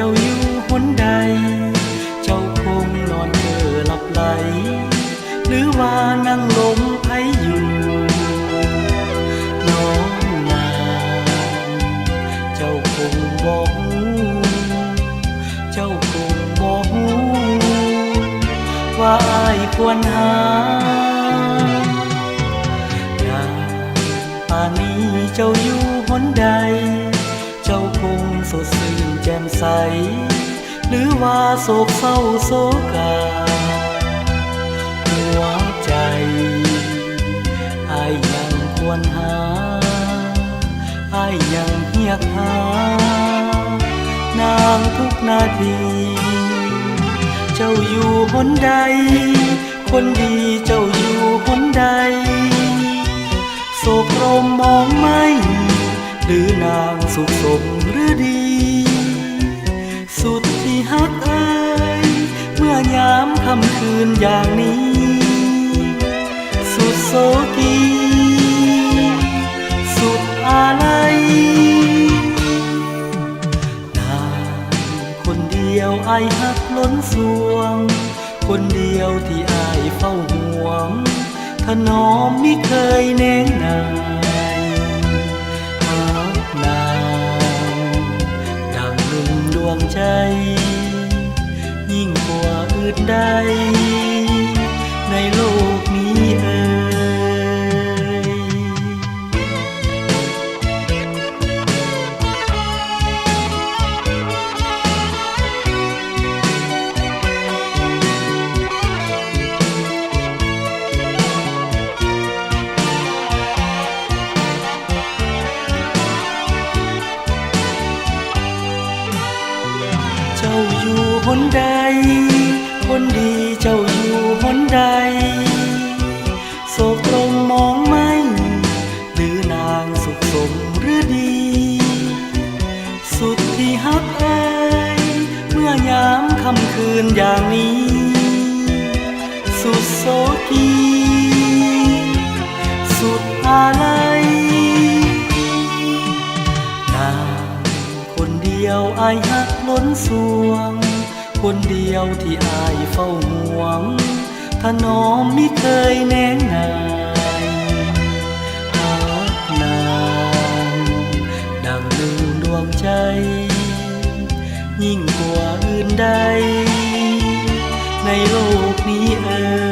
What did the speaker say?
จ้าอยู่หนใดเจ้าคงนอนเก้อหลับไหลหรือว่านั่งลมไผอยู่น้องนางเจ้าคงบ่ฮู้เจ้าคงบ่ฮู้ว่าอ้ายควรหายามป่านนี้เจ้าอยู่หนใดเจ้าคงสดชื่นแจ่มใสหรือว่าโศกเศร้าโศกาหัวใจอ้ายยังควรหาอ้ายยังเฮียกหานางทุกนาทีเจ้าอยู่หนใดคนดีเจ้าอยู่หนใดโศกรมมองไม่หรือนางสุขสมหรือดีสุดที่ฮักเอ่ยเมื่อยามค่ำคืนอย่างนี้สุดโศกีสุดอาลัยนางคนเดียวอ้ายฮักล้นสวงคนเดียวที่อ้ายเฝ้าห่วงถนอมมิเคยแนงนายฮักนางดังหนึ่งดวงใจยิ่งกว่าอื่นใดในโลกนี้เอ่ยเจ้าอยู่หนใดคนดีเจ้าอยู่หนใดโศกตรงมองไม่หรือนางสุขสมหรือดีสุดที่ฮักเอ่ยเมื่อยามค่ำคืนอย่างนี้สุดโศกีสุดอาลัยนางคนเดียวอ้ายฮักล้นสวงคนเดียวที่อ้ายเฝ้าห่วงถนอมมิเคยแนงนายฮักนางดังหนึ่งดวงใจยิ่งกว่าอื่นใดในโลกนี้เอ่ย